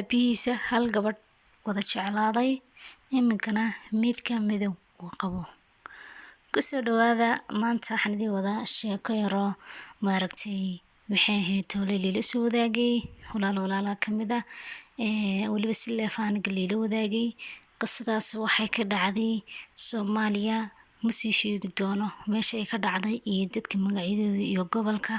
aabihiisa hal gabadh wada jeclaaday iminkana mid ka midow uu qabo. Kusoo dhawaada maanta waxaan idin wadaa sheeko yaroo maaragtay maxay ahayd tole liila soo wadaagay walaala ka mid ah waliba si leefaan liila wadaagay. Qisadaas waxay ka dhacday Soomaaliya, ma sii sheegi doono meesha ay ka dhacday iyo dadka magacyadooda iyo gobolka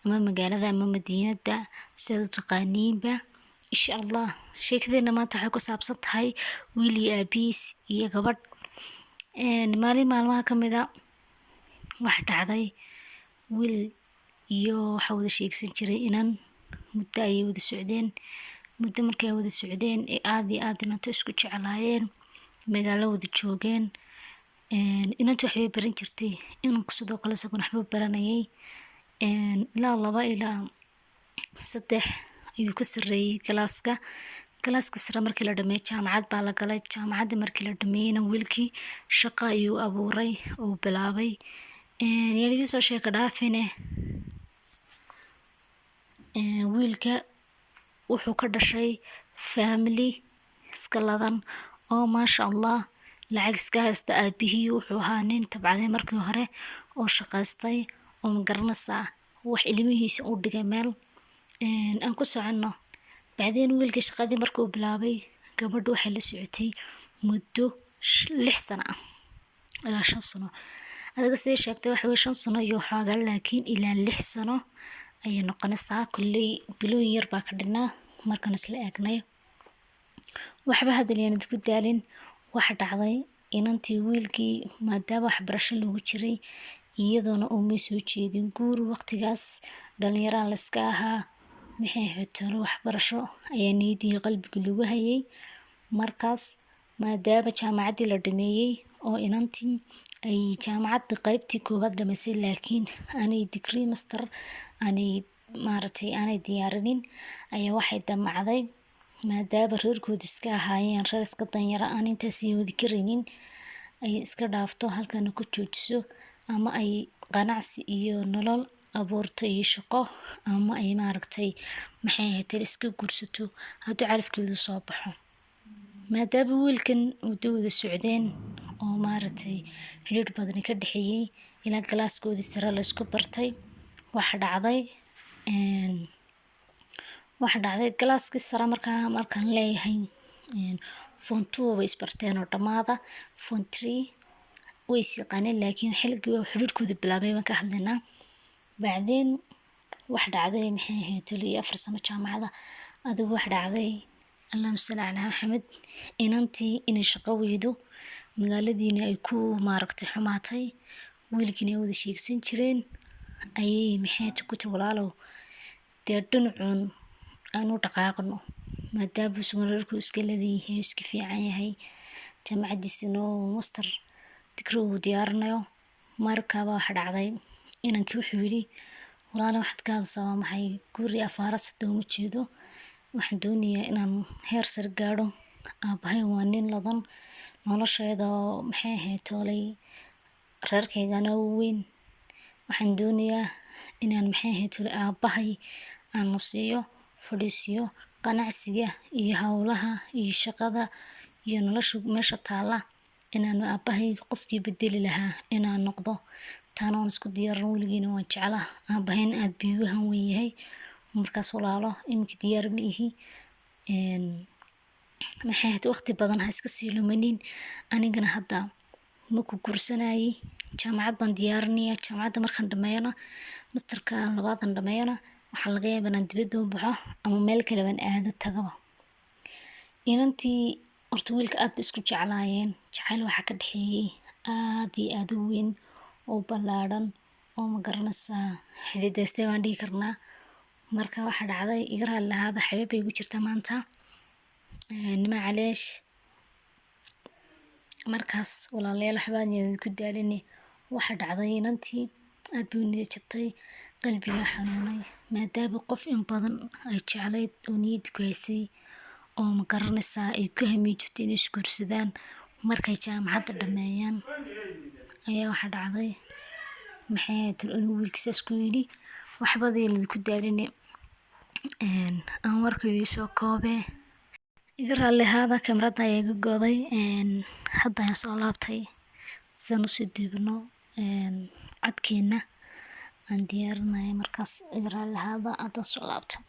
ama magaalada ama madiinada sida u taqaaniinba. Insha Allah sheekadeena maanta waxay ku saabsan tahay wiil iyo aabihiis iyo gabadh. Maalin maalmaha ka mid ah wax dhacday wiil iyo waxa wada sheegsan jiray inan muddo ay wada socdeen. Muddo markay wada socdeen aad iyo aad inantu isku jeclaayeen magaalo wada joogeen. Inantu waxay baran jirtay inanku sidoo kale isaguna waxba baranayay. Ilaa 2 ilaa 3 ayuu ka sareeyay kalaaska sare markii la dhameeyay jaamacad baa la galay. Jaamacadda markii la dhameeyayna wiilkii shaqo ayuu abuuray oo bilaabay. Yaridiin soo sheeko dhaafine wiilka wuxuu ka dhashay family iska ladan oo maasha Allah lacag iska haysta. Aabihii wuxuu ahaa nin tabcaday markii hore oo shaqaystay oo magaranaysaa wax ilmihiisa u dhigay meel. Aan ku soconno bacdeen wiilka shaqadii markuu bilaabay gabadhu waxay la socotay muddo 6 sano ah ilaa 5 sano. Adiga sii sheegtay waxa 5 sano iyo xoogaa laakiin ilaa 6 sano ayay noqonaysaa. Kulley bilooyin yar baa ka dhinaa markaan isla eegnay. Waxba hadalyan ku daalin waxa dhacday inantii wiilkii maadaama waxbarasho lagu jiray iyadoona uu ma soo jeedin guur. Waqtigaas dhalinyarada la iska ahaa maxay ahayd talo waxbarasho ayaa niyadii qalbiga lagu hayay. Markaas maadaama jaamacaddii la dhameeyay oo inantii ay jaamacadda qaybtii koowaad dhameysay laakiin aanay degree master aanay diyaarinin ayaa waxay damacday maadaama reerkooda iska ahaayeen reer iska danyara aan intaasii wadi karaynin ay iska dhaafto halkana ku joojiso ama ay ganacsi iyo nolol abuurto iyo shaqo ama ay maxay ahayd iska guursato hadduu calafkeedu soo baxo. Maadaama wiilkan muddo wada socdeen oo xiriir badan ka dhaxeeyay ilaa galaaskoodii sare la isku bartay. Waxa dhacday galaaskii sare markaan leeyahay form 2 way isbarteen oo dhamaada form 3 way is yaqaaneen laakiin xilligii xiriirkooda bilaabay baan ka hadlaynaa. Bacdeen wax dhacday maxay ahayd 4 sano jaamacadda. Adigu wax dhacday Allahumma salli ala Muhammad inantii inay shaqo weydo magaaladiina ay ku xumaatay. Wiilkina wada sheegsan jireen ayay maxay ku walaalow dee dhinacuun aanu dhaqaaqno maadaama suuqareerku iska leeyahay iska fiican yahay jaamacaddiisana master degree uu diyaarinayo. Markaba wax dhacday inankii wuxuu yiri walaalow waxaad ka hadlaysaa maxay guri afaaras dooma jeedo waxaan doonayaa inaan heer sare gaadho. Aabahay waa nin ladan nolosheeda maxay ahayd tolay reerkaygana weyn. Waxaan doonayaa inaan maxay ahayd tolay aabahay aan nasiyo fadhiisiyo ganacsiga iyo hawlaha iyo shaqada iyo nolosha meesha taala inaan aabahay qofkii bedeli lahaa inaan noqdo. Taana isku diyaarin weligiina waan jeclaa aabahayn aad biyuhan weyn yahay. Markaas walaalo imika diyaar ma ihi maxay ahayd waqti badan ha iska sii lumanin. Anigana hadda ma ku guursanayay jaamacad baan diyaarinayaa. Jaamacadda markaan dhameeyana masterka labaadan dhameeyana waxaa laga yaabaa inaan dibadda u baxo ama meel kale baan aado tagaba. Inantii horta wiilka aad bay isku jeclaayeen jacayl waxa ka dhaxeeyay aad iyo aad u weyn oo ballaaran oo magaranaysaa xididaystay waan dhihi karnaa. Marka waxa dhacday iga raali lahaada xabeeb bay ugu jirtaa maanta nima caleesh. Markaas walaalayaal waxbaan ku daalinay waxa dhacday inantii aad buu niyad jabtay qalbiga xanuunay maadaama qof in badan ay jeclayd oo niyad ku haysay oo magaranaysaa ay ku hami jirtay inay isguursadaan. Markay jaamacadda dhameeyaan ayaa waxa dhacday maxay ahayd inuu wiilkiisa ku yiri waxba ku daalinay aan warkayga soo koobay iga raalli ahaada kamarada ayaa iga go'day. Hadda ayaan soo laabtay sidaan usii duubno codkeena aan diyaarinaya markaas iga raalli ahaada hadda soo laabtay.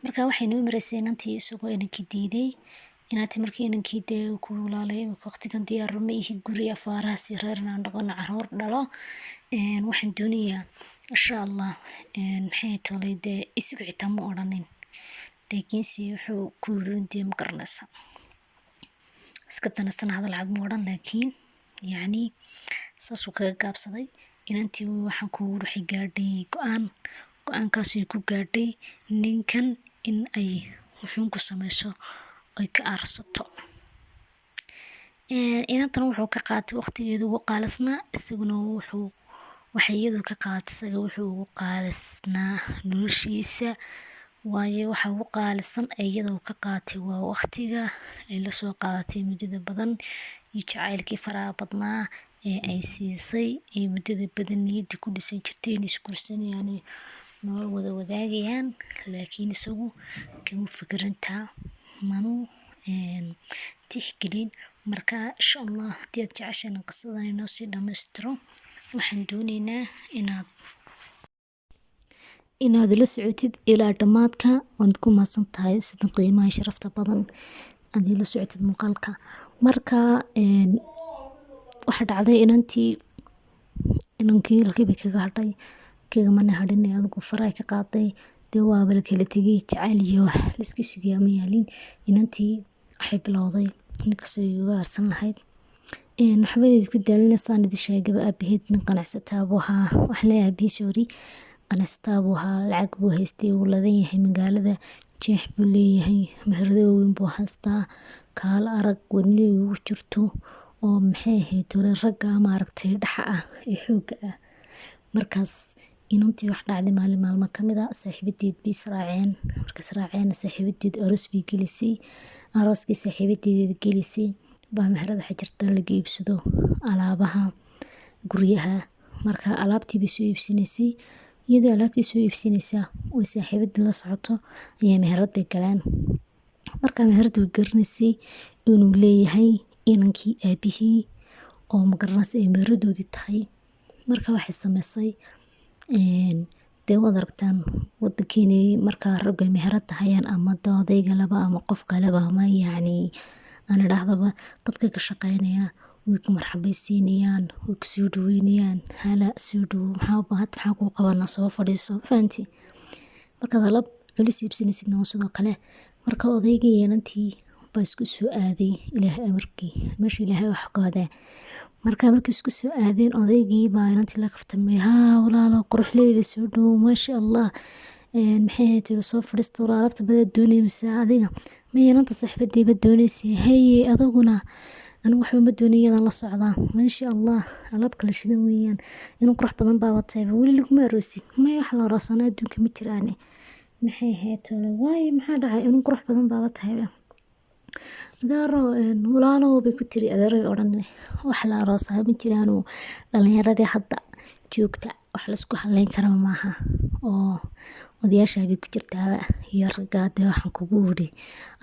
Marka waxay noo maraysay inantii isagoo inankii diiday inaanti markii inankii dee ku walaalay waqtigan diyaar ma ihi guri afaarahaas reer inaan dhaqano caruur dhalo. Waxaan doonayaa insha Allah maxay tolay dee isigu xitaa ma odhanin laakiinse wuxuu ku yidhi ma garanaysa iska danaysan hadal cad ma odhan laakiin yacni saasuu kaga gaabsaday. Inantii waxaan ku yidhi waxay gaadhay go'aankaas ay ku gaadhay ninkan in ay wuxuun ku samayso ay ka aarsato. Inantan wuxuu ka qaatay waqtigeedu ugu qaalisnaa isaguna waxay iyadu ka qaatay isaga wuxuu ugu qaalisnaa noloshiisa waayo waxa ugu qaalisan iyadoo ka qaatay waa waqtiga ay la soo qaadatay muddada badan iyo jacaylkii faraha badnaa ee ay siisay ee muddada badan niyadda ku dhisan jirtay in isguursanayaan nolol wada wadaagayaan laakiin isagu kama fikirintaa manu tixgelin. Marka insha Allah haddii aad jeceshahay qisadan inoo sii dhammaystiro waxaan doonaynaa inaad la socotid ilaa dhammaadka waad ku mahadsan tahay sida qiimaha sharafta badan aad la socotid muuqaalka. Marka waxa dhacday inankii halkii kaga hadhay kagamana hadhin adigu faray ka qaaday dee waa bal kala tegay jacayl iyo la iska sugaya ma yaalin. Inantii waxay bilowday ninkasoo uga aarsan lahayd waxbadeed ku daalinaysan idin sheegay aabaheed nin qanacsataa buu ahaa wax la aabihiis ori qanacsataa buu ahaa lacag buu haystay wuu ladan yahay magaalada jeex buu leeyahay meherado weyn buu haystaa kaal arag wadni ugu jirto oo maxay ahayd tole ragga maaragtay dhaxa ah ee xoogga ah. Markaas inantii wax dhacday maalmo ka mid ah saaxiibadeed bay israaceen markaas raaceen saaxiibadeed aroos bay gelisay arooskii saaxiibadeed gelisay baa meherada xajirta laga iibsado alaabaha guryaha. Marka alaabtii bay soo iibsanaysay iyadoo alaabtii soo iibsanaysa oo saaxiibadii la socoto ayaa meherad bay galeen. Marka meherad way garanaysay inuu leeyahay inankii aabihii oo ma garanaysa ay meheradoodii tahay. Marka waxay samaysay dee waad aragtaan wadankeena marka ragga meherad tahayaan ama odayga laba ama qof kaleba ama yacni aan idhaahdaba dadka ka shaqeynaya way ku marxabaysiinayaan way ku soo dhaweynayaan hala soo dhawow maxaa kuu qabanaa soo fadhiiso fahanti. Markaad alaab culus iibsanaysidna waa sidoo kale. Marka odaygii iyo inantii baa isku soo aaday ilaahay amarkii meesha ilaahay wax ka wadaa. Markii isku soo aadeen odaygii baa inantii la kaftamay walaalo quruxleyda soo dhawow maasha Allah maxay ahayd soo fadhiista alaabta badan doonaysa adiga ma inanta saaxiibadii ba doonaysay haye adaguna anigu waxba ma doonayadan la socdaa maasha Allah alaab kala shidan weeyaan inuu qurux badan baa watay wali laguma aroosin ma wax la raasana adduunka ma jiraan maxay ahayd waaye maxaa dhacay inuu qurux badan baa watay daro walaalo bay ku tiri adeeray odhan wax la raasaa ma jiraan dhalinyaradii hadda joogta wax la isku haleyn karo maaha oo odayaasha bay ku jirtaa iyo ragga waxaan kugu wuri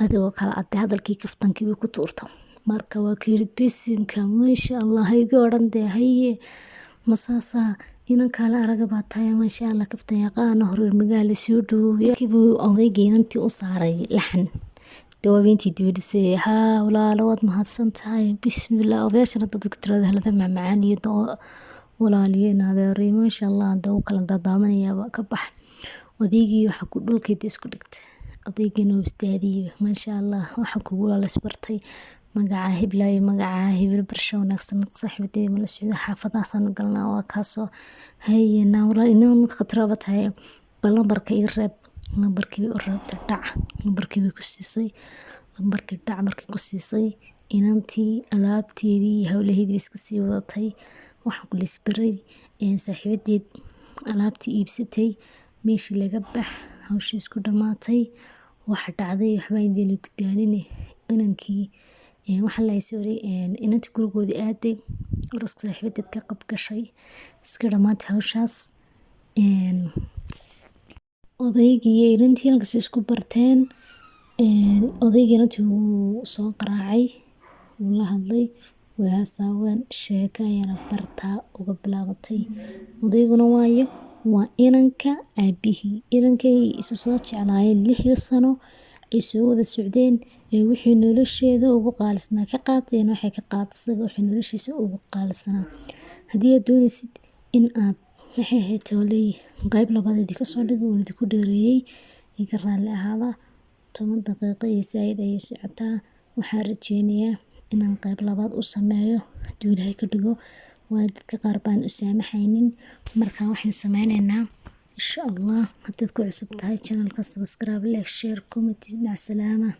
adigoo kala aday hadalkii kaftankii bay ku tuurto. Marka waa kirbisinka maasha Allah iga odhan haye masaasa inan kala araga baa tahay maasha Allah kaftan yaqaan hore magaalo soo dhawow kibuu odaygii inantii u saaray laxan dawaayntii diidisay walaalo waad mahadsan tahay bismillah odayaashana dadka tirada halada macaan iyo walaaliyo adeeray maasha Allah dad kala dadaadanaya ka bax. Odaygii waxa ku dhulkeeda isku dhigtay odaygina uu istaadiyay maasha Allah waxa kugu la isbartay magaca hiblay magaca hibil barsho wanaagsan saaxiibtay ma la socdo xaafadaasan galnaa waa kaasoo hayna walaal inuu khatraba tahay lambarka ii reeb lambarkii u reebta dhac lambarkii ku siisay lambarkii dhac markii ku siisay inantii alaabteedii hawlaheedii iska sii wadatay waxa ku lisbaray saaxiibadeed alaabtii iibsatay meeshii laga bax hawshiis ku dhamaatay waxa dhacday waxba idin ku daalinay inankii waxa la sooray inantii gurigoodii aaday arooska saaxiibadeed ka qab gashay iska dhamaatay hawshaas. Odaygii iyo inantii halkaas isku barteen odaygana wuu soo qaraacay, wuu la hadlay, way hasaaween, sheeko ayaana bartaa uga bilaabatay. Odayguna waayo waa inanka aabihii, inankay isa soo jeclaayeen 6 sano ay soo wada socdeen ee wixii nolosheeda ugu qaalisnaa ka qaateen, waxay ka qaatay isaga wixii noloshiisa ugu qaalisnaa. Haddii aad doonaysid in aad maxay ahayd qayb labaad idinka soo dhigo waan idinku dheereeyay, iga raalli ahaada. 10 daqiiqo iyo zaid ayay socotaa. Waxaan rajeynayaa inaan qayb labaad u sameeyo hadduu Ilaahay ka dhigo, waayo dadka qaar baan u saamaxaynin. Marka waxaan sameynaynaa insha Allah. Haddaad ku cusub tahay channelka subscribe, like, share, comment. Mac salaama.